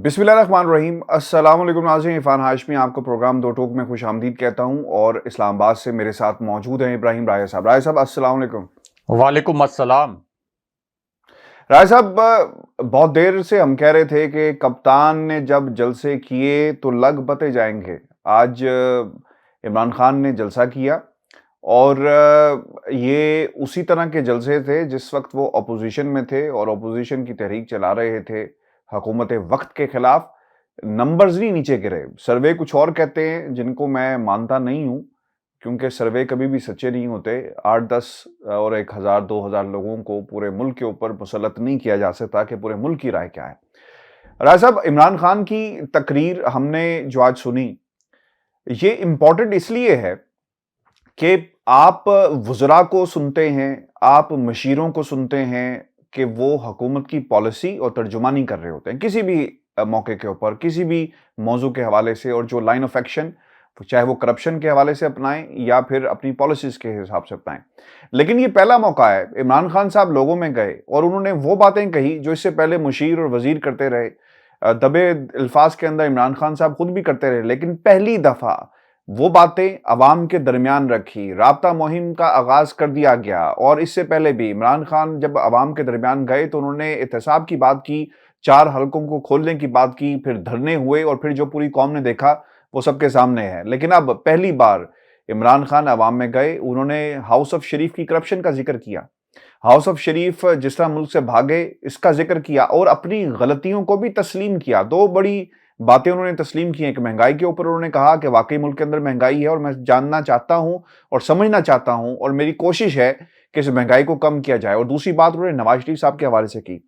بسم اللہ الرحمن الرحیم۔ السلام علیکم ناظرین، عرفان ہاشمی آپ کو پروگرام دو ٹوک میں خوش آمدید کہتا ہوں، اور اسلام آباد سے میرے ساتھ موجود ہیں ابراہیم رائے صاحب۔ رائے صاحب السلام علیکم۔ وعلیکم السلام۔ رائے صاحب، بہت دیر سے ہم کہہ رہے تھے کہ کپتان نے جب جلسے کیے تو لگ بتے جائیں گے۔ آج عمران خان نے جلسہ کیا، اور یہ اسی طرح کے جلسے تھے جس وقت وہ اپوزیشن میں تھے اور اپوزیشن کی تحریک چلا رہے تھے حکومت وقت کے خلاف۔ نمبرز نہیں نیچے گرے، سروے کچھ اور کہتے ہیں جن کو میں مانتا نہیں ہوں، کیونکہ سروے کبھی بھی سچے نہیں ہوتے۔ 8-10 اور 1000 2000 لوگوں کو پورے ملک کے اوپر مسلط نہیں کیا جا سکتا کہ پورے ملک کی رائے کیا ہے۔ رائے صاحب، عمران خان کی تقریر ہم نے جو آج سنی، یہ امپورٹنٹ اس لیے ہے کہ آپ وزراء کو سنتے ہیں، آپ مشیروں کو سنتے ہیں کہ وہ حکومت کی پالیسی اور ترجمانی کر رہے ہوتے ہیں کسی بھی موقع کے اوپر، کسی بھی موضوع کے حوالے سے، اور جو لائن آف ایکشن چاہے وہ کرپشن کے حوالے سے اپنائیں یا پھر اپنی پالیسیز کے حساب سے اپنائیں۔ لیکن یہ پہلا موقع ہے، عمران خان صاحب لوگوں میں گئے اور انہوں نے وہ باتیں کہی جو اس سے پہلے مشیر اور وزیر کرتے رہے، دبے الفاظ کے اندر عمران خان صاحب خود بھی کرتے رہے، لیکن پہلی دفعہ وہ باتیں عوام کے درمیان رکھی، رابطہ مہم کا آغاز کر دیا گیا۔ اور اس سے پہلے بھی عمران خان جب عوام کے درمیان گئے تو انہوں نے احتساب کی بات کی، 4 حلقوں کو کھولنے کی بات کی، پھر دھرنے ہوئے، اور پھر جو پوری قوم نے دیکھا وہ سب کے سامنے ہے۔ لیکن اب پہلی بار عمران خان عوام میں گئے، انہوں نے ہاؤس آف شریف کی کرپشن کا ذکر کیا، ہاؤس آف شریف جس طرح ملک سے بھاگے اس کا ذکر کیا، اور اپنی غلطیوں کو بھی تسلیم کیا۔ 2 بڑی باتیں انہوں نے تسلیم کی ہیں کہ مہنگائی کے اوپر انہوں نے کہا کہ واقعی ملک کے اندر مہنگائی ہے، اور میں جاننا چاہتا ہوں اور سمجھنا چاہتا ہوں، اور میری کوشش ہے کہ اس مہنگائی کو کم کیا جائے۔ اور دوسری بات انہوں نے نواز شریف صاحب کے حوالے سے کی۔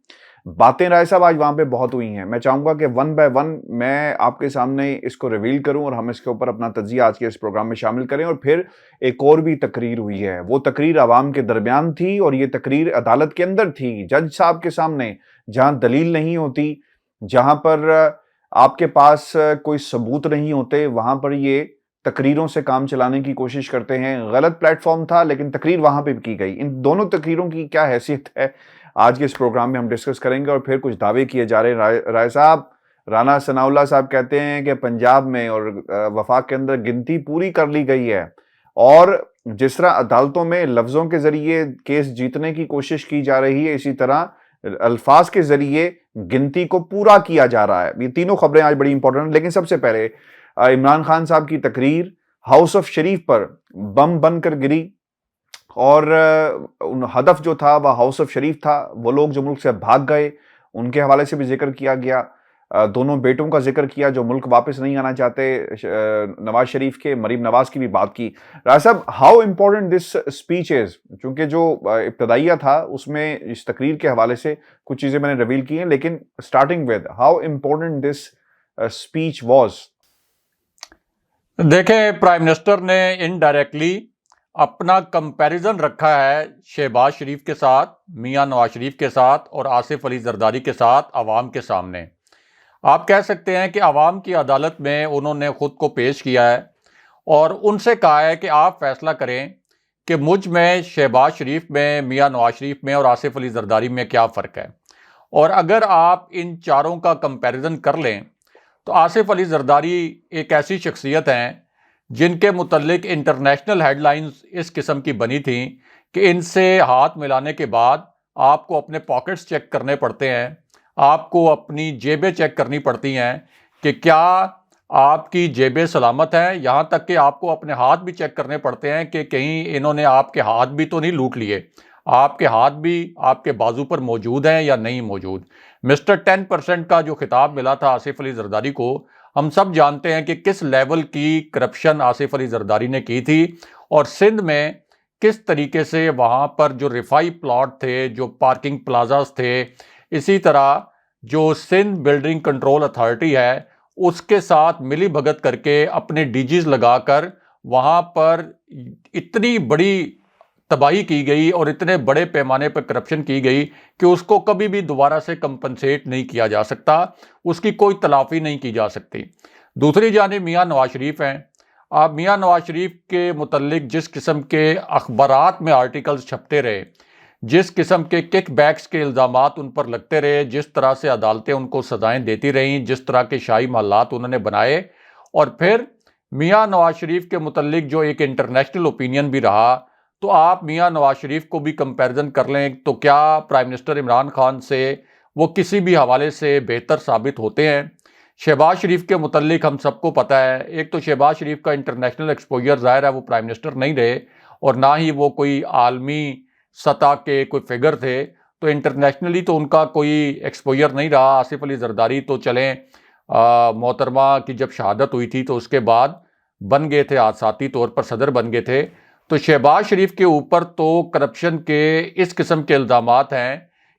باتیں رائے صاحب آج وہاں پہ بہت ہوئی ہیں، میں چاہوں گا کہ 1 بائی 1 میں آپ کے سامنے اس کو ریویل کروں، اور ہم اس کے اوپر اپنا تجزیہ آج کے اس پروگرام میں شامل کریں۔ اور پھر ایک اور بھی تقریر ہوئی ہے، وہ تقریر عوام کے درمیان تھی، اور یہ تقریر عدالت کے اندر تھی، جج صاحب کے سامنے، جہاں دلیل نہیں ہوتی، جہاں پر آپ کے پاس کوئی ثبوت نہیں ہوتے، وہاں پر یہ تقریروں سے کام چلانے کی کوشش کرتے ہیں۔ غلط پلیٹ فارم تھا، لیکن تقریر وہاں پہ کی گئی۔ ان دونوں تقریروں کی کیا حیثیت ہے، آج کے اس پروگرام میں ہم ڈسکس کریں گے۔ اور پھر کچھ دعوے کیے جا رہے ہیں۔ رائے صاحب، رانا ثناء اللہ صاحب کہتے ہیں کہ پنجاب میں اور وفاق کے اندر گنتی پوری کر لی گئی ہے، اور جس طرح عدالتوں میں لفظوں کے ذریعے کیس جیتنے کی کوشش کی جا رہی ہے، اسی طرح الفاظ کے ذریعے گنتی کو پورا کیا جا رہا ہے۔ یہ تینوں خبریں آج بڑی امپورٹنٹ ہیں، لیکن سب سے پہلے عمران خان صاحب کی تقریر ہاؤس آف شریف پر بم بن کر گری، اور ہدف جو تھا وہ ہاؤس آف شریف تھا۔ وہ لوگ جو ملک سے بھاگ گئے ان کے حوالے سے بھی ذکر کیا گیا، 2 بیٹوں کا ذکر کیا جو ملک واپس نہیں آنا چاہتے، نواز شریف کے، مریم نواز کی بھی بات کی۔ راج صاحب، how important this speech is, چونکہ جو ابتدائیہ تھا اس میں اس تقریر کے حوالے سے کچھ چیزیں میں نے ریویل کی ہیں، لیکن starting with how important this speech was. دیکھیں، پرائم منسٹر نے انڈائریکٹلی اپنا کمپیریزن رکھا ہے شہباز شریف کے ساتھ، میاں نواز شریف کے ساتھ، اور آصف علی زرداری کے ساتھ عوام کے سامنے۔ آپ کہہ سکتے ہیں کہ عوام کی عدالت میں انہوں نے خود کو پیش کیا ہے، اور ان سے کہا ہے کہ آپ فیصلہ کریں کہ مجھ میں، شہباز شریف میں، میاں نواز شریف میں اور آصف علی زرداری میں کیا فرق ہے۔ اور اگر آپ ان چاروں کا کمپیریزن کر لیں تو آصف علی زرداری ایک ایسی شخصیت ہیں جن کے متعلق انٹرنیشنل ہیڈ لائنز اس قسم کی بنی تھیں کہ ان سے ہاتھ ملانے کے بعد آپ کو اپنے پاکٹس چیک کرنے پڑتے ہیں، آپ کو اپنی جیبیں چیک کرنی پڑتی ہیں کہ کیا آپ کی جیبیں سلامت ہیں، یہاں تک کہ آپ کو اپنے ہاتھ بھی چیک کرنے پڑتے ہیں کہ کہیں انہوں نے آپ کے ہاتھ بھی تو نہیں لوٹ لیے، آپ کے ہاتھ بھی آپ کے بازو پر موجود ہیں یا نہیں موجود۔ مسٹر 10% کا جو خطاب ملا تھا آصف علی زرداری کو، ہم سب جانتے ہیں کہ کس لیول کی کرپشن آصف علی زرداری نے کی تھی، اور سندھ میں کس طریقے سے وہاں پر جو رفائی پلاٹ تھے، جو پارکنگ پلازاز تھے، اسی طرح جو سندھ بلڈنگ کنٹرول اتھارٹی ہے اس کے ساتھ ملی بھگت کر کے اپنے ڈی جیز لگا کر وہاں پر اتنی بڑی تباہی کی گئی اور اتنے بڑے پیمانے پر کرپشن کی گئی کہ اس کو کبھی بھی دوبارہ سے کمپنسیٹ نہیں کیا جا سکتا، اس کی کوئی تلافی نہیں کی جا سکتی۔ دوسری جانب میاں نواز شریف ہیں۔ آپ میاں نواز شریف کے متعلق جس قسم کے اخبارات میں آرٹیکلز چھپتے رہے جس قسم کے کک بیکس کے الزامات ان پر لگتے رہے، جس طرح سے عدالتیں ان کو سزائیں دیتی رہیں، جس طرح کے شاہی محلات انہوں نے بنائے، اور پھر میاں نواز شریف کے متعلق جو ایک انٹرنیشنل اوپینین بھی رہا، تو آپ میاں نواز شریف کو بھی کمپیریزن کر لیں تو کیا پرائم منسٹر عمران خان سے وہ کسی بھی حوالے سے بہتر ثابت ہوتے ہیں؟ شہباز شریف کے متعلق ہم سب کو پتہ ہے، ایک تو شہباز شریف کا انٹرنیشنل ایکسپوجر ظاہر ہے وہ پرائم منسٹر نہیں رہے، اور نہ ہی وہ کوئی عالمی سطح کے کوئی فگر تھے، تو انٹرنیشنلی تو ان کا کوئی ایکسپوجر نہیں رہا۔ آصف علی زرداری تو چلیں محترمہ کی جب شہادت ہوئی تھی تو اس کے بعد بن گئے تھے، حادثاتی طور پر صدر بن گئے تھے، تو شہباز شریف کے اوپر تو کرپشن کے اس قسم کے الزامات ہیں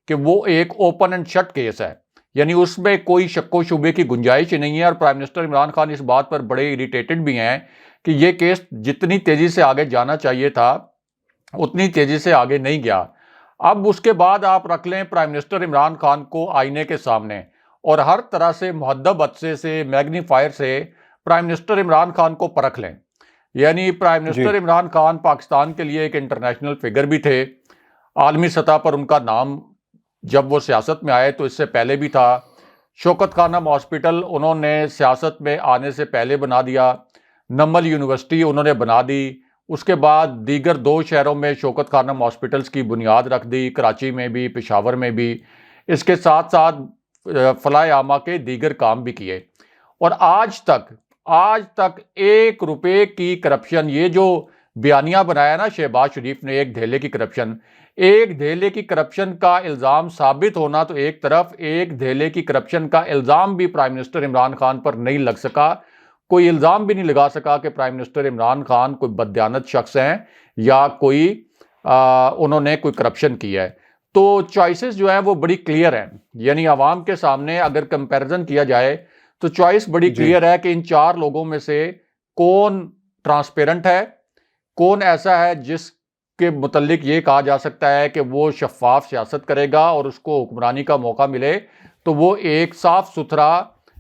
کہ وہ ایک اوپن اینڈ شٹ کیس ہے، یعنی اس میں کوئی شک و شبے کی گنجائش ہی نہیں ہے، اور پرائم منسٹر عمران خان اس بات پر بڑے اریٹیٹڈ بھی ہیں کہ یہ کیس جتنی تیزی سے آگے جانا چاہیے تھا اتنی تیزی سے آگے نہیں گیا۔ اب اس کے بعد آپ رکھ لیں پرائم منسٹر عمران خان کو آئینے کے سامنے اور ہر طرح سے مہذب عدسے سے میگنیفائر سے پرائم منسٹر عمران خان کو پرکھ لیں، یعنی پرائم منسٹر عمران خان پاکستان کے لیے ایک انٹرنیشنل فگر بھی تھے، عالمی سطح پر ان کا نام جب وہ سیاست میں آئے تو اس سے پہلے بھی تھا۔ شوکت خانم ہاسپٹل انہوں نے سیاست میں آنے سے پہلے بنا دیا، نمل یونیورسٹی انہوں نے بنا دی، اس کے بعد دیگر 2 شہروں میں شوکت خانم ہاسپٹلز کی بنیاد رکھ دی، کراچی میں بھی پشاور میں بھی، اس کے ساتھ ساتھ فلاح عامہ کے دیگر کام بھی کیے، اور آج تک 1 روپے کی کرپشن، یہ جو بیانیہ بنایا نا شہباز شریف نے 1 دھیلے کی کرپشن، 1 دھیلے کی کرپشن کا الزام ثابت ہونا تو ایک طرف، 1 دھیلے کی کرپشن کا الزام بھی پرائم منسٹر عمران خان پر نہیں لگ سکا، کوئی الزام بھی نہیں لگا سکا کہ پرائم منسٹر عمران خان کوئی بددیانت شخص ہیں یا کوئی انہوں نے کوئی کرپشن کی ہے۔ تو چوائسز جو ہیں وہ بڑی کلیئر ہیں، یعنی عوام کے سامنے اگر کمپیریزن کیا جائے تو چوائس بڑی کلیئر ہے کہ ان 4 لوگوں میں سے کون ٹرانسپیرنٹ ہے، کون ایسا ہے جس کے متعلق یہ کہا جا سکتا ہے کہ وہ شفاف سیاست کرے گا اور اس کو حکمرانی کا موقع ملے تو وہ ایک صاف ستھرا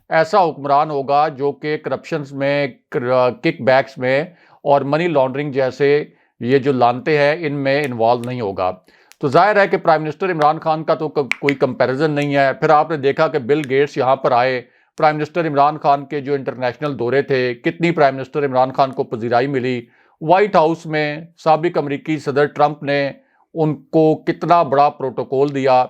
ایسا حکمران ہوگا جو کہ کرپشنز میں، کک بیکس میں اور منی لانڈرنگ جیسے یہ جو لانتے ہیں ان میں انوالو نہیں ہوگا۔ تو ظاہر ہے کہ پرائم منسٹر عمران خان کا تو کوئی کمپیریزن نہیں ہے۔ پھر آپ نے دیکھا کہ بل گیٹس یہاں پر آئے، پرائم منسٹر عمران خان کے جو انٹرنیشنل دورے تھے، کتنی پرائم منسٹر عمران خان کو پذیرائی ملی، وائٹ ہاؤس میں سابق امریکی صدر ٹرمپ نے ان کو کتنا بڑا پروٹوکول دیا۔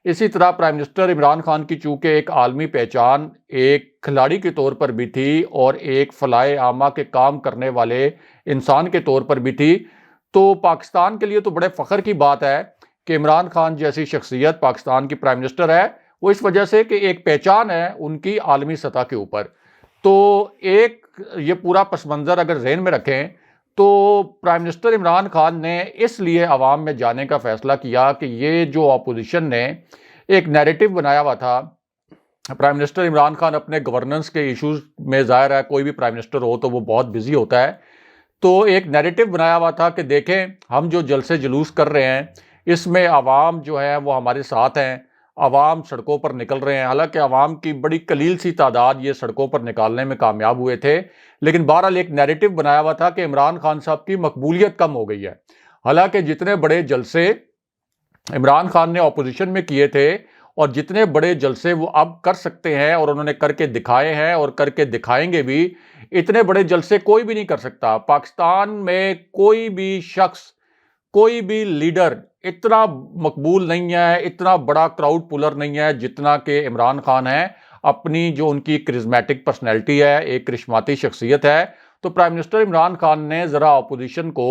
اسی طرح پرائم منسٹر عمران خان کی چونکہ ایک عالمی پہچان ایک کھلاڑی کے طور پر بھی تھی اور ایک فلاح عامہ کے کام کرنے والے انسان کے طور پر بھی تھی، تو پاکستان کے لیے تو بڑے فخر کی بات ہے کہ عمران خان جیسی شخصیت پاکستان کی پرائم منسٹر ہے، وہ اس وجہ سے کہ ایک پہچان ہے ان کی عالمی سطح کے اوپر۔ تو ایک یہ پورا پس منظر اگر ذہن میں رکھیں تو پرائم منسٹر عمران خان نے اس لیے عوام میں جانے کا فیصلہ کیا کہ یہ جو اپوزیشن نے ایک نیریٹو بنایا ہوا تھا، پرائم منسٹر عمران خان اپنے گورننس کے ایشوز میں ظاہر ہے کوئی بھی پرائم منسٹر ہو تو وہ بہت بزی ہوتا ہے، تو ایک نیریٹو بنایا ہوا تھا کہ دیکھیں ہم جو جلسے جلوس کر رہے ہیں اس میں عوام جو ہے وہ ہمارے ساتھ ہیں، عوام سڑکوں پر نکل رہے ہیں، حالانکہ عوام کی بڑی قلیل سی تعداد یہ سڑکوں پر نکالنے میں کامیاب ہوئے تھے، لیکن بہرحال ایک نیریٹو بنایا ہوا تھا کہ عمران خان صاحب کی مقبولیت کم ہو گئی ہے۔ حالانکہ جتنے بڑے جلسے عمران خان نے اپوزیشن میں کیے تھے اور جتنے بڑے جلسے وہ اب کر سکتے ہیں اور انہوں نے کر کے دکھائے ہیں اور کر کے دکھائیں گے بھی، اتنے بڑے جلسے کوئی بھی نہیں کر سکتا۔ پاکستان میں کوئی بھی شخص، کوئی بھی لیڈر اتنا مقبول نہیں ہے، اتنا بڑا کراؤڈ پولر نہیں ہے جتنا کہ عمران خان ہے۔ اپنی جو ان کی کرزمیٹک پرسنالٹی ہے، ایک کرشماتی شخصیت ہے، تو پرائم منسٹر عمران خان نے ذرا اپوزیشن کو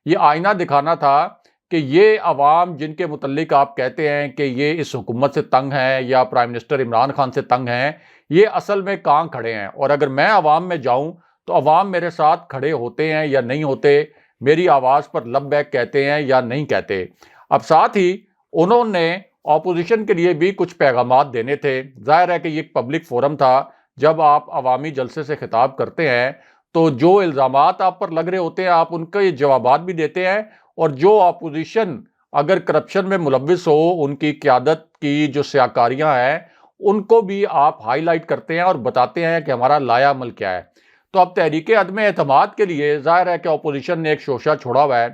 یہ آئینہ دکھانا تھا کہ یہ عوام جن کے متعلق آپ کہتے ہیں کہ یہ اس حکومت سے تنگ ہیں یا پرائم منسٹر عمران خان سے تنگ ہیں، یہ اصل میں کہاں کھڑے ہیں، اور اگر میں عوام میں جاؤں تو عوام میرے ساتھ کھڑے ہوتے ہیں یا نہیں ہوتے، میری آواز پر لبیک کہتے ہیں یا نہیں کہتے۔ اب ساتھ ہی انہوں نے اپوزیشن کے لیے بھی کچھ پیغامات دینے تھے۔ ظاہر ہے کہ یہ ایک پبلک فورم تھا، جب آپ عوامی جلسے سے خطاب کرتے ہیں تو جو الزامات آپ پر لگ رہے ہوتے ہیں آپ ان کے جوابات بھی دیتے ہیں، اور جو اپوزیشن اگر کرپشن میں ملوث ہو، ان کی قیادت کی جو سیاکاریاں ہیں ان کو بھی آپ ہائی لائٹ کرتے ہیں اور بتاتے ہیں کہ ہمارا لایا عمل کیا ہے۔ تو اب تحریک عدم اعتماد کے لیے ظاہر ہے کہ اپوزیشن نے ایک شوشہ چھوڑا ہوا ہے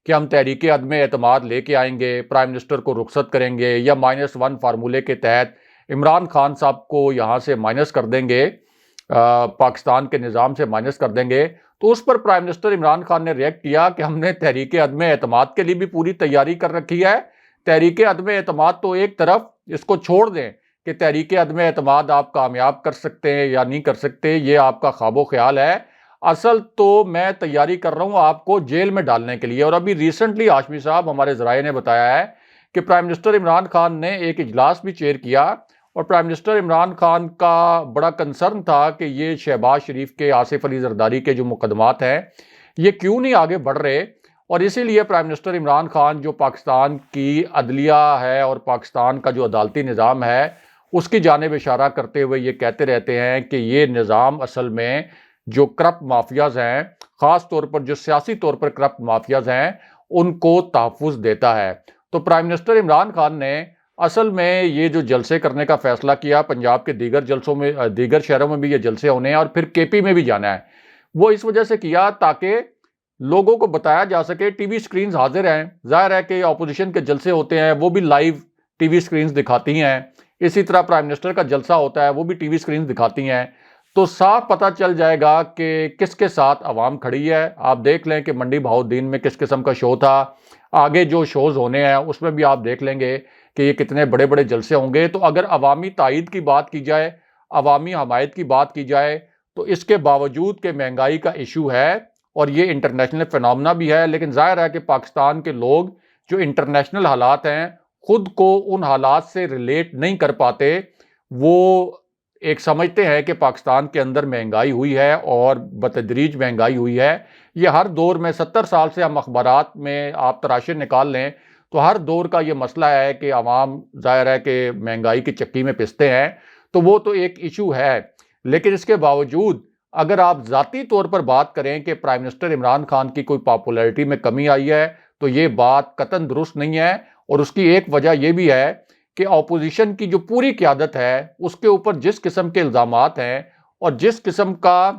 کہ ہم تحریک عدم اعتماد لے کے آئیں گے، پرائم منسٹر کو رخصت کریں گے، یا -1 فارمولے کے تحت عمران خان صاحب کو یہاں سے مائنس کر دیں گے، پاکستان کے نظام سے مائنس کر دیں گے، تو اس پر پرائم منسٹر عمران خان نے ریئیکٹ کیا کہ ہم نے تحریک عدم اعتماد کے لیے بھی پوری تیاری کر رکھی ہے۔ تحریک عدم اعتماد تو ایک طرف، اس کو چھوڑ دیں کہ تحریک عدم اعتماد آپ کامیاب کر سکتے ہیں یا نہیں کر سکتے، یہ آپ کا خواب و خیال ہے، اصل تو میں تیاری کر رہا ہوں آپ کو جیل میں ڈالنے کے لیے۔ اور ابھی ریسنٹلی ہاشمی صاحب ہمارے ذرائع نے بتایا ہے کہ پرائم منسٹر عمران خان نے ایک اجلاس بھی چیئر کیا، اور پرائم منسٹر عمران خان کا بڑا کنسرن تھا کہ یہ شہباز شریف کے، آصف علی زرداری کے جو مقدمات ہیں یہ کیوں نہیں آگے بڑھ رہے، اور اسی لیے پرائم منسٹر عمران خان جو پاکستان کی عدلیہ ہے اور پاکستان کا جو عدالتی نظام ہے اس کی جانب اشارہ کرتے ہوئے یہ کہتے رہتے ہیں کہ یہ نظام اصل میں جو کرپٹ مافیاز ہیں، خاص طور پر جو سیاسی طور پر کرپٹ مافیاز ہیں، ان کو تحفظ دیتا ہے۔ تو پرائم منسٹر عمران خان نے اصل میں یہ جو جلسے کرنے کا فیصلہ کیا، پنجاب کے دیگر شہروں میں بھی یہ جلسے ہونے ہیں اور پھر کے پی میں بھی جانا ہے، وہ اس وجہ سے کیا تاکہ لوگوں کو بتایا جا سکے، ٹی وی سکرینز حاضر ہیں، ظاہر ہے کہ اپوزیشن کے جلسے ہوتے ہیں وہ بھی لائیو ٹی وی سکرینز دکھاتی ہیں، اسی طرح پرائم منسٹر کا جلسہ ہوتا ہے وہ بھی ٹی وی سکرینز دکھاتی ہیں، تو صاف پتہ چل جائے گا کہ کس کے ساتھ عوام کھڑی ہے۔ آپ دیکھ لیں کہ منڈی بہاؤالدین میں کس قسم کا شو تھا، آگے جو شوز ہونے ہیں اس میں بھی آپ دیکھ لیں گے کہ یہ کتنے بڑے بڑے جلسے ہوں گے۔ تو اگر عوامی تائید کی بات کی جائے، عوامی حمایت کی بات کی جائے، تو اس کے باوجود کہ مہنگائی کا ایشو ہے اور یہ انٹرنیشنل فینومنا بھی ہے، لیکن ظاہر ہے کہ پاکستان کے لوگ جو انٹرنیشنل حالات ہیں خود کو ان حالات سے ریلیٹ نہیں کر پاتے، وہ ایک سمجھتے ہیں کہ پاکستان کے اندر مہنگائی ہوئی ہے اور بتدریج مہنگائی ہوئی ہے۔ یہ ہر دور میں 70 سال سے ہم اخبارات میں آپ تراشے نکال لیں تو ہر دور کا یہ مسئلہ ہے کہ عوام ظاہر ہے کہ مہنگائی کی چکی میں پستے ہیں، تو وہ تو ایک ایشو ہے، لیکن اس کے باوجود اگر آپ ذاتی طور پر بات کریں کہ پرائم منسٹر عمران خان کی کوئی پاپولیرٹی میں کمی آئی ہے تو یہ بات قطعاً درست نہیں ہے، اور اس کی ایک وجہ یہ بھی ہے کہ اپوزیشن کی جو پوری قیادت ہے اس کے اوپر جس قسم کے الزامات ہیں اور جس قسم کا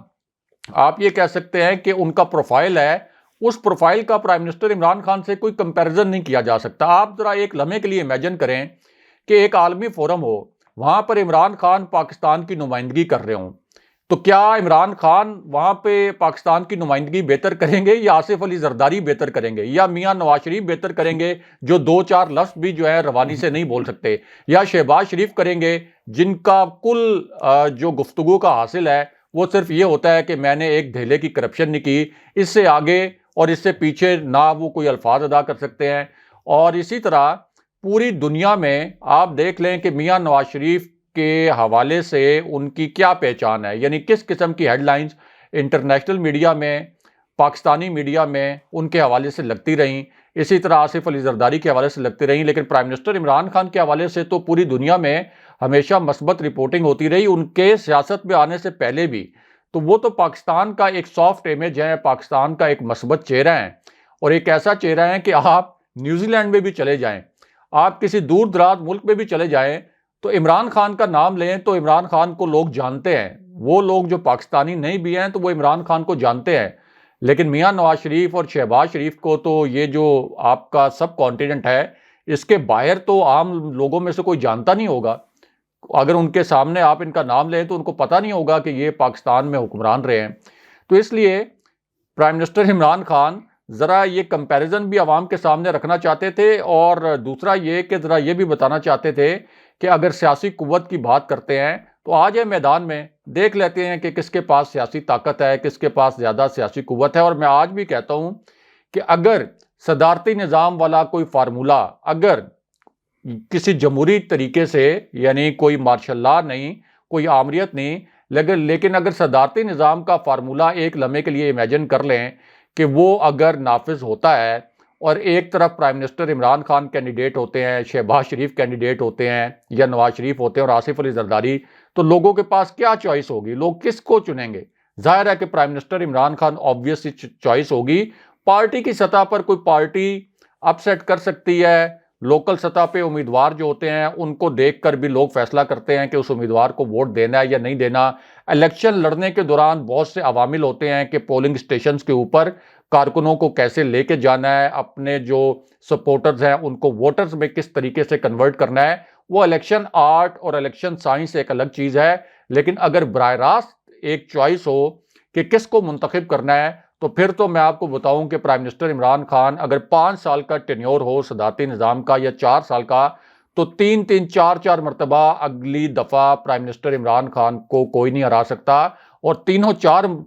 آپ یہ کہہ سکتے ہیں کہ ان کا پروفائل ہے، اس پروفائل کا پرائم منسٹر عمران خان سے کوئی کمپیریزن نہیں کیا جا سکتا۔ آپ ذرا ایک لمحے کے لیے امیجن کریں کہ ایک عالمی فورم ہو، وہاں پر عمران خان پاکستان کی نمائندگی کر رہے ہوں، تو کیا عمران خان وہاں پہ پاکستان کی نمائندگی بہتر کریں گے یا آصف علی زرداری بہتر کریں گے یا میاں نواز شریف بہتر کریں گے جو 2-4 لفظ بھی جو ہے روانی سے نہیں بول سکتے، یا شہباز شریف کریں گے جن کا کل جو گفتگو کا حاصل ہے وہ صرف یہ ہوتا ہے کہ میں نے ایک دھیلے کی کرپشن نہیں کی، اس سے آگے اور اس سے پیچھے نہ وہ کوئی الفاظ ادا کر سکتے ہیں۔ اور اسی طرح پوری دنیا میں آپ دیکھ لیں کہ میاں نواز شریف کے حوالے سے ان کی کیا پہچان ہے، یعنی کس قسم کی ہیڈ لائنز انٹرنیشنل میڈیا میں، پاکستانی میڈیا میں ان کے حوالے سے لگتی رہیں، اسی طرح آصف علی زرداری کے حوالے سے لگتی رہیں، لیکن پرائم منسٹر عمران خان کے حوالے سے تو پوری دنیا میں ہمیشہ مثبت رپورٹنگ ہوتی رہی، ان کے سیاست میں آنے سے پہلے بھی۔ تو وہ تو پاکستان کا ایک سافٹ امیج ہے، پاکستان کا ایک مثبت چہرہ ہے، اور ایک ایسا چہرہ ہے کہ آپ نیوزی لینڈ میں بھی چلے جائیں، آپ کسی دور دراز ملک میں بھی چلے جائیں تو عمران خان کا نام لیں تو عمران خان کو لوگ جانتے ہیں، وہ لوگ جو پاکستانی نہیں بھی ہیں تو وہ عمران خان کو جانتے ہیں، لیکن میاں نواز شریف اور شہباز شریف کو تو یہ جو آپ کا سب کانٹیننٹ ہے اس کے باہر تو عام لوگوں میں سے کوئی جانتا نہیں ہوگا، اگر ان کے سامنے آپ ان کا نام لیں تو ان کو پتہ نہیں ہوگا کہ یہ پاکستان میں حکمران رہے ہیں۔ تو اس لیے پرائم منسٹر عمران خان ذرا یہ کمپیریزن بھی عوام کے سامنے رکھنا چاہتے تھے، اور دوسرا یہ کہ ذرا یہ بھی بتانا چاہتے تھے کہ اگر سیاسی قوت کی بات کرتے ہیں تو آ جائے میدان میں، دیکھ لیتے ہیں کہ کس کے پاس سیاسی طاقت ہے، کس کے پاس زیادہ سیاسی قوت ہے۔ اور میں آج بھی کہتا ہوں کہ اگر صدارتی نظام والا کوئی فارمولہ، اگر کسی جمہوری طریقے سے، یعنی کوئی مارشل لا نہیں، کوئی آمریت نہیں، لیکن اگر صدارتی نظام کا فارمولہ ایک لمحے کے لیے امیجن کر لیں کہ وہ اگر نافذ ہوتا ہے اور ایک طرف prime minister Imran Khan candidate ہوتے ہیں، شہباز شریف کینڈیڈیٹ ہوتے ہیں یا نواز شریف ہوتے ہیں اور آصف علی زرداری، تو لوگوں کے پاس کیا چوائس ہوگی؟ لوگ کس کو چنیں گے؟ ظاہر ہے کہ prime minister Imran Khan obvious choice ہوگی۔ پارٹی کی سطح پر کوئی پارٹی اپ سیٹ کر سکتی ہے، لوکل سطح پہ امیدوار جو ہوتے ہیں ان کو دیکھ کر بھی لوگ فیصلہ کرتے ہیں کہ اس امیدوار کو ووٹ دینا ہے یا نہیں دینا. الیکشن لڑنے کے دوران بہت سے عوامل ہوتے ہیں کہ پولنگ اسٹیشنز کے اوپر کارکنوں کو کیسے لے کے جانا ہے, اپنے جو سپورٹرز ہیں ان کو ووٹرز میں کس طریقے سے کنورٹ کرنا ہے. وہ الیکشن آرٹ اور الیکشن سائنس ایک الگ چیز ہے, لیکن اگر براہ راست ایک چوائس ہو کہ کس کو منتخب کرنا ہے تو پھر تو میں آپ کو بتاؤں کہ پرائم منسٹر عمران خان اگر 5 سال کا ٹینیور ہو صدارتی نظام کا یا 4 سال کا, تو 3 مرتبہ اگلی دفعہ پرائم منسٹر عمران خان کو کوئی نہیں ہرا سکتا, اور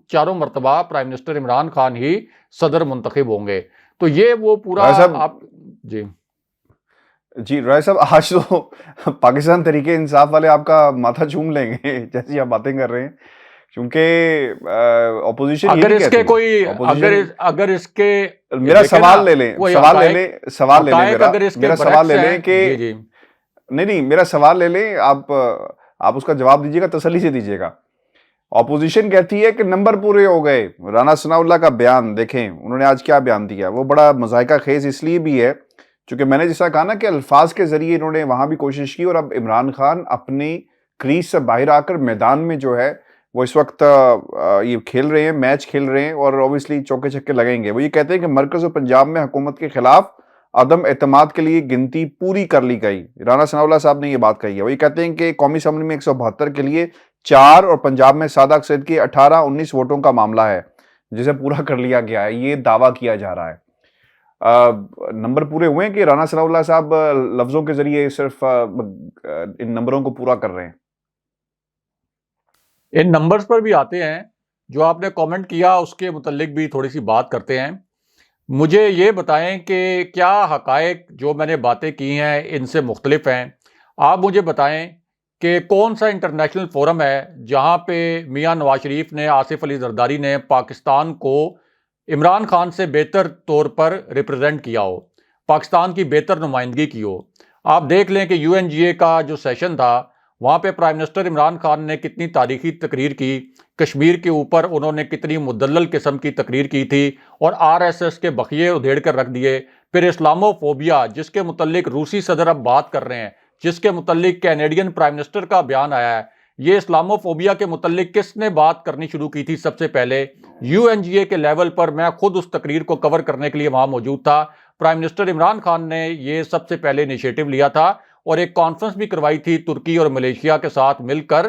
چاروں مرتبہ پرائم منسٹر عمران خان ہی صدر منتخب ہوں گے. تو یہ وہ پورا آپ جی رائے صاحب, آج تو پاکستان تحریک انصاف والے آپ کا ماتھا چوم لیں گے جیسی آپ باتیں کر رہے ہیں, کیونکہ اپوزیشن اگر اس کے کوئی اگر اس کے میرا سوال لے لیں میرا سوال لے لیں کہ نہیں میرا سوال لے لیں, آپ اس کا جواب دیجیے گا, تسلی سے دیجیے گا. اپوزیشن کہتی ہے کہ نمبر پورے ہو گئے. رانا ثناء اللہ کا بیان دیکھیں, انہوں نے آج کیا بیان دیا, وہ بڑا مضحکہ خیز اس لیے بھی ہے چونکہ میں نے جیسا کہا نا کہ الفاظ کے ذریعے انہوں نے وہاں بھی کوشش کی, اور اب عمران خان اپنی کریز سے باہر آ کر میدان میں جو ہے وہ اس وقت یہ کھیل رہے ہیں, میچ کھیل رہے ہیں, اور اوبیسلی چوکے چھکے لگیں گے. وہ یہ کہتے ہیں کہ مرکز اور پنجاب میں حکومت کے خلاف عدم اعتماد کے لیے گنتی پوری کر لی گئی. رانا ثناء اللہ صاحب نے یہ بات کہی ہے. وہ یہ کہتے ہیں کہ قومی اسمبلی میں 172 کے لیے 4 اور پنجاب میں سادہ اکثریت کے 18-19 ووٹوں کا معاملہ ہے جسے پورا کر لیا گیا ہے, یہ دعویٰ کیا جا رہا ہے. نمبر پورے ہوئے ہیں کہ رانا ثناء اللہ صاحب لفظوں کے ذریعے صرف ان نمبروں کو پورا کر رہے ہیں؟ ان نمبرز پر بھی آتے ہیں, جو آپ نے کامنٹ کیا اس کے متعلق بھی تھوڑی سی بات کرتے ہیں. مجھے یہ بتائیں کہ کیا حقائق جو میں نے باتیں کی ہیں ان سے مختلف ہیں؟ آپ مجھے بتائیں کہ کون سا انٹرنیشنل فورم ہے جہاں پہ میاں نواز شریف نے, آصف علی زرداری نے پاکستان کو عمران خان سے بہتر طور پر ریپرزینٹ کیا ہو, پاکستان کی بہتر نمائندگی کی ہو. آپ دیکھ لیں کہ UNGA کا جو سیشن تھا وہاں پہ پرائم منسٹر عمران خان نے کتنی تاریخی تقریر کی, کشمیر کے اوپر انہوں نے کتنی مدلل قسم کی تقریر کی تھی, اور RSS کے بخیے ادھیڑ کر رکھ دیے. پھر اسلامو فوبیا جس کے متعلق روسی صدر اب بات کر رہے ہیں, جس کے متعلق کینیڈین پرائم منسٹر کا بیان آیا ہے, یہ اسلامو فوبیا کے متعلق کس نے بات کرنی شروع کی تھی سب سے پہلے؟ UNGA کے لیول پر میں خود اس تقریر کو کور کرنے کے لیے وہاں موجود تھا. پرائم منسٹر عمران خان نے یہ سب سے پہلے انیشیٹو لیا تھا, اور ایک کانفرنس بھی کروائی تھی ترکی اور ملیشیا کے ساتھ مل کر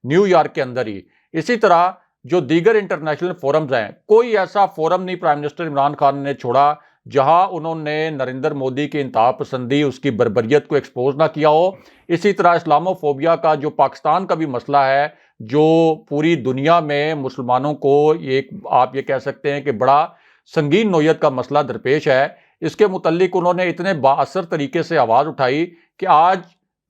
نیو یارک کے اندر ہی. اسی طرح جو دیگر انٹرنیشنل فورمز ہیں, کوئی ایسا فورم نہیں پرائم منسٹر عمران خان نے چھوڑا جہاں انہوں نے نریندر مودی کی انتہا پسندی, اس کی بربریت کو ایکسپوز نہ کیا ہو. اسی طرح اسلامو فوبیا کا جو پاکستان کا بھی مسئلہ ہے, جو پوری دنیا میں مسلمانوں کو ایک آپ یہ کہہ سکتے ہیں کہ بڑا سنگین نوعیت کا مسئلہ درپیش ہے, اس کے متعلق انہوں نے اتنے بااثر طریقے سے آواز اٹھائی کہ آج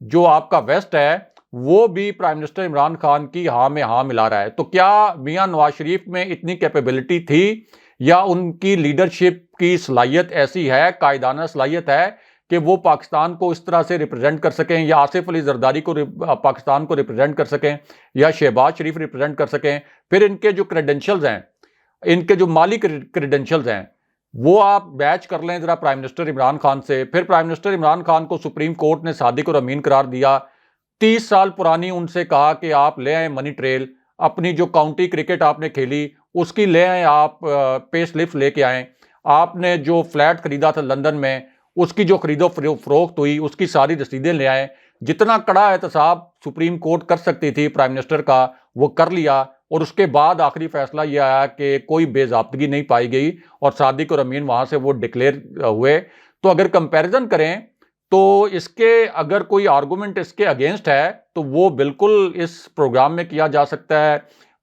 جو آپ کا ویسٹ ہے وہ بھی پرائم منسٹر عمران خان کی ہاں میں ہاں ملا رہا ہے. تو کیا میاں نواز شریف میں اتنی کیپیبلٹی تھی, یا ان کی لیڈرشپ کی صلاحیت ایسی ہے, قائدانہ صلاحیت ہے کہ وہ پاکستان کو اس طرح سے ریپرزینٹ کر سکیں, یا آصف علی زرداری کو پاکستان کو ریپرزینٹ کر سکیں, یا شہباز شریف ریپرزینٹ کر سکیں؟ پھر ان کے جو کریڈنشلز ہیں, ان کے جو مالی کریڈنشلز ہیں, وہ آپ بیچ کر لیں ذرا پرائم منسٹر عمران خان سے. پھر پرائم منسٹر عمران خان کو سپریم کورٹ نے صادق اور امین قرار دیا. 30 سال پرانی ان سے کہا کہ آپ لے آئیں منی ٹریل, اپنی جو کاؤنٹی کرکٹ آپ نے کھیلی اس کی لے آئیں, آپ پے سلپس لے کے آئیں. آپ نے جو فلیٹ خریدا تھا لندن میں اس کی جو خرید و فروخت ہوئی اس کی ساری رسیدیں لے آئیں. جتنا کڑا احتساب سپریم کورٹ کر سکتی تھی پرائم منسٹر کا وہ کر لیا, اور اس کے بعد آخری فیصلہ یہ آیا کہ کوئی بے ضابطگی نہیں پائی گئی, اور صادق اور امین وہاں سے وہ ڈکلیئر ہوئے. تو اگر کمپیریزن کریں تو اس کے اگر کوئی آرگومنٹ اس کے اگینسٹ ہے تو وہ بالکل اس پروگرام میں کیا جا سکتا ہے.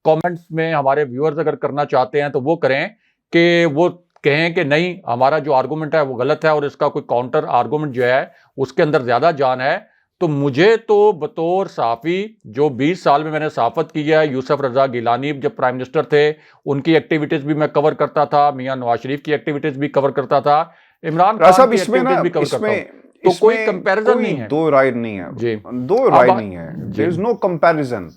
کامنٹس میں ہمارے ویورز اگر کرنا چاہتے ہیں تو وہ کریں, کہ وہ کہیں کہ نہیں ہمارا جو آرگومنٹ ہے وہ غلط ہے, اور اس کا کوئی کاؤنٹر آرگومنٹ جو ہے اس کے اندر زیادہ جان ہے. تو مجھے تو بطور صحافی جو 20 سال میں نے صحافت کی ہے, یوسف رضا گیلانی جب پرائم منسٹر تھے ان کی ایکٹیویٹیز بھی میں کور کرتا تھا, میاں نواز شریف کی ایکٹیویٹیز بھی کور کرتا تھا, عمران خان کی ایکٹیویٹیز بھی کور کرتا ہوں. تو کوئی کمپیریزن نہیں ہے, دو رائے نہیں ہے, جی دو رائے نہیں ہے, there is no comparison.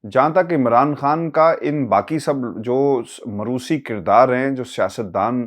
جہاں تک عمران خان کا ان باقی سب جو مروسی کردار ہیں, جو سیاستدان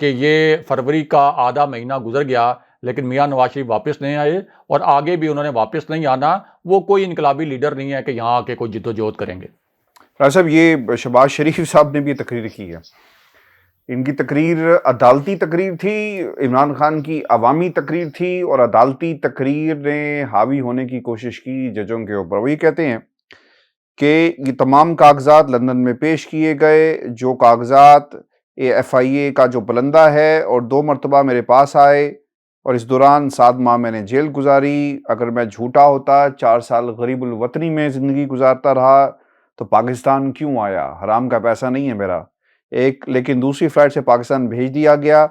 کہ یہ فروری کا آدھا مہینہ گزر گیا لیکن میاں نواز شریف واپس نہیں آئے اور آگے بھی انہوں نے واپس نہیں آنا. وہ کوئی انقلابی لیڈر نہیں ہے کہ یہاں آ کے کوئی جد و جہد کریں گے. راجہ صاحب، یہ شہباز شریف صاحب نے بھی تقریر کی ہے. ان کی تقریر عدالتی تقریر تھی، عمران خان کی عوامی تقریر تھی، اور عدالتی تقریر نے حاوی ہونے کی کوشش کی ججوں کے اوپر. وہ یہ کہتے ہیں کہ یہ تمام کاغذات لندن میں پیش کیے گئے، جو کاغذات FIA کا جو بلندہ ہے، اور 2 مرتبہ میرے پاس آئے، اور اس دوران 7 ماہ میں نے جیل گزاری. اگر میں جھوٹا ہوتا 4 سال غریب الوطنی میں زندگی گزارتا رہا تو پاکستان کیوں آیا؟ حرام کا پیسہ نہیں ہے میرا. لیکن دوسری فلائٹ سے پاکستان بھیج دیا گیا.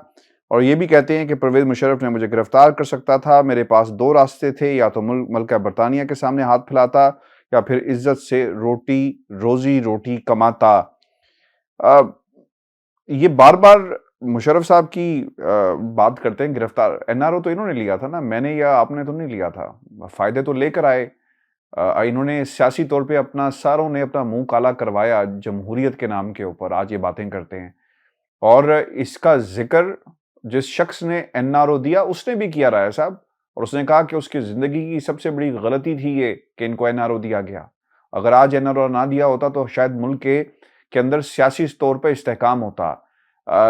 اور یہ بھی کہتے ہیں کہ پرویز مشرف نے مجھے گرفتار کر سکتا تھا. میرے پاس 2 راستے تھے، یا تو ملکہ برطانیہ کے سامنے ہاتھ پھیلاتا، یا پھر عزت سے روزی روٹی کماتا. یہ بار بار مشرف صاحب کی بات کرتے ہیں گرفتار. NRO تو انہوں نے لیا تھا نا، میں نے یا آپ نے تو نہیں لیا تھا. فائدے تو لے کر آئے. انہوں نے سیاسی طور پہ ساروں نے اپنا منہ کالا کروایا جمہوریت کے نام کے اوپر. آج یہ باتیں کرتے ہیں، اور اس کا ذکر جس شخص نے NRO دیا اس نے بھی کیا راجہ صاحب. اور اس نے کہا کہ اس کی زندگی کی سب سے بڑی غلطی تھی یہ کہ ان کو NRO دیا گیا. اگر آج NRO نہ دیا ہوتا تو شاید ملک کے اندر سیاسی طور پہ استحکام ہوتا،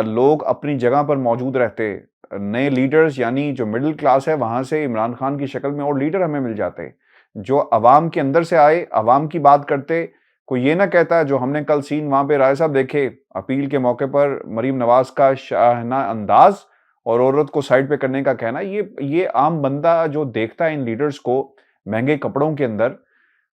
لوگ اپنی جگہ پر موجود رہتے. نئے لیڈرز، یعنی جو مڈل کلاس ہے، وہاں سے عمران خان کی شکل میں اور لیڈر ہمیں مل جاتے جو عوام کے اندر سے آئے، عوام کی بات کرتے. کوئی یہ نہ کہتا جو ہم نے کل سین وہاں پہ راجہ صاحب دیکھے اپیل کے موقع پر مریم نواز کا شاہانہ انداز اور عورت کو سائڈ پہ کرنے کا کہنا. یہ عام بندہ جو دیکھتا ہے ان لیڈرز کو مہنگے کپڑوں کے اندر،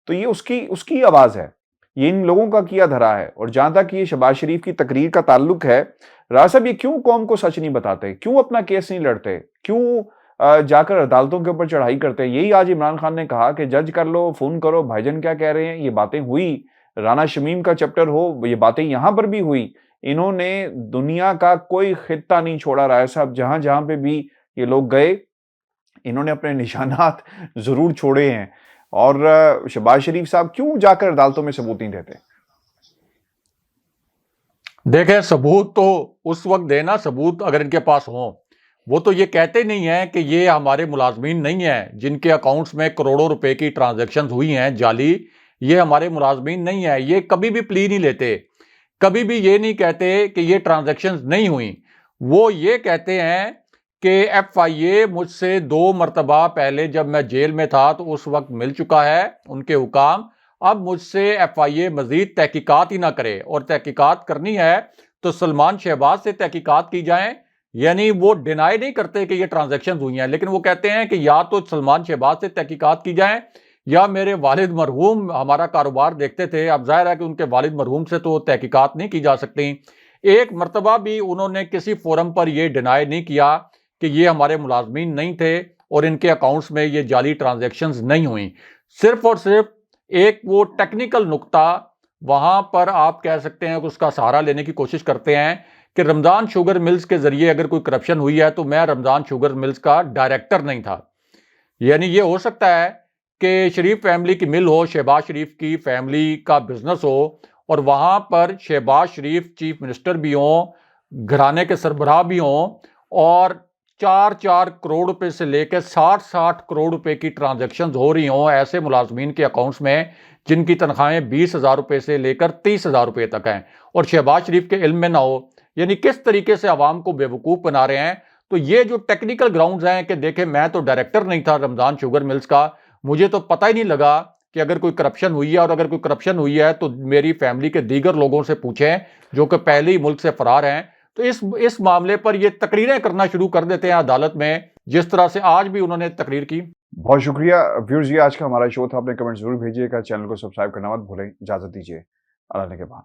تو یہ اس کی آواز ہے، یہ ان لوگوں کا کیا دھرا ہے. اور جہاں تک یہ شہباز شریف کی تقریر کا تعلق ہے، راجہ صاحب، یہ کیوں قوم کو سچ نہیں بتاتے؟ کیوں اپنا کیس نہیں لڑتے؟ کیوں جا کر عدالتوں کے اوپر چڑھائی کرتے ہیں؟ یہی آج عمران خان نے کہا کہ جج کر لو، فون کرو، بھائی جان کیا کہہ رہے ہیں. یہ باتیں ہوئی، رانا شمیم کا چیپٹر ہو، یہ باتیں یہاں پر بھی ہوئی. انہوں نے دنیا کا کوئی خطہ نہیں چھوڑا راجہ صاحب. جہاں جہاں پہ بھی یہ لوگ گئے انہوں نے اپنے نشانات ضرور چھوڑے ہیں. اور شہباز شریف صاحب کیوں جا کر عدالتوں میں ثبوت نہیں دیتے؟ دیکھیں، ثبوت تو اس وقت دینا، ثبوت اگر ان کے پاس ہوں. وہ تو یہ کہتے نہیں ہیں کہ یہ ہمارے ملازمین نہیں ہیں جن کے اکاؤنٹس میں کروڑوں روپے کی ٹرانزیکشنز ہوئی ہیں جعلی. یہ ہمارے ملازمین نہیں ہیں. یہ کبھی بھی پلی نہیں لیتے، کبھی بھی یہ نہیں کہتے کہ یہ ٹرانزیکشنز نہیں ہوئیں. وہ یہ کہتے ہیں کہ FIA مجھ سے 2 مرتبہ پہلے جب میں جیل میں تھا تو اس وقت مل چکا ہے ان کے حکام. اب مجھ سے FIA مزید تحقیقات ہی نہ کرے، اور تحقیقات کرنی ہے تو سلمان شہباز سے تحقیقات کی جائیں. یعنی وہ ڈینائی نہیں کرتے کہ یہ ٹرانزیکشنز ہوئی ہیں، لیکن وہ کہتے ہیں کہ یا تو سلمان شہباز سے تحقیقات کی جائیں، یا میرے والد مرحوم ہمارا کاروبار دیکھتے تھے. اب ظاہر ہے کہ ان کے والد مرحوم سے تو تحقیقات نہیں کی جا سکتی. ایک مرتبہ بھی انہوں نے کسی فورم پر یہ ڈینائی نہیں کیا کہ یہ ہمارے ملازمین نہیں تھے اور ان کے اکاؤنٹس میں یہ جعلی ٹرانزیکشنز نہیں ہوئیں. صرف اور صرف ایک وہ ٹیکنیکل نقطہ وہاں پر آپ کہہ سکتے ہیں کہ اس کا سہارا لینے کی کوشش کرتے ہیں کہ رمضان شوگر ملز کے ذریعے اگر کوئی کرپشن ہوئی ہے تو میں رمضان شوگر ملز کا ڈائریکٹر نہیں تھا. یعنی یہ ہو سکتا ہے کہ شریف فیملی کی مل ہو، شہباز شریف کی فیملی کا بزنس ہو، اور وہاں پر شہباز شریف چیف منسٹر بھی ہوں، گھرانے کے سربراہ بھی ہوں، اور 4 کروڑ روپے سے لے کے 60 کروڑ روپے کی ٹرانزیکشنز ہو رہی ہوں ایسے ملازمین کے اکاؤنٹس میں جن کی تنخواہیں 20,000 روپے سے لے کر 30,000 روپے تک ہیں، اور شہباز شریف کے علم میں نہ ہو. یعنی کس طریقے سے عوام کو بیوقوف بنا رہے ہیں. تو یہ جو ٹیکنیکل گراؤنڈز ہیں کہ دیکھیں میں تو ڈائریکٹر نہیں تھا رمضان شوگر ملز کا، مجھے تو پتہ ہی نہیں لگا کہ اگر کوئی کرپشن ہوئی ہے، اور اگر کوئی کرپشن ہوئی ہے تو میری فیملی کے دیگر لوگوں سے پوچھیں جو کہ پہلے ہی ملک سے فرار ہیں. تو اس معاملے پر یہ تقریریں کرنا شروع کر دیتے ہیں عدالت میں، جس طرح سے آج بھی انہوں نے تقریر کی. بہت شکریہ ویورز، یہ آج کا ہمارا شو تھا. اپنے کمنٹ ضرور بھیجیے گا، چینل کو سبسکرائب کرنا مت بھولیں. اجازت دیجیے، اللہ نے کے بعد.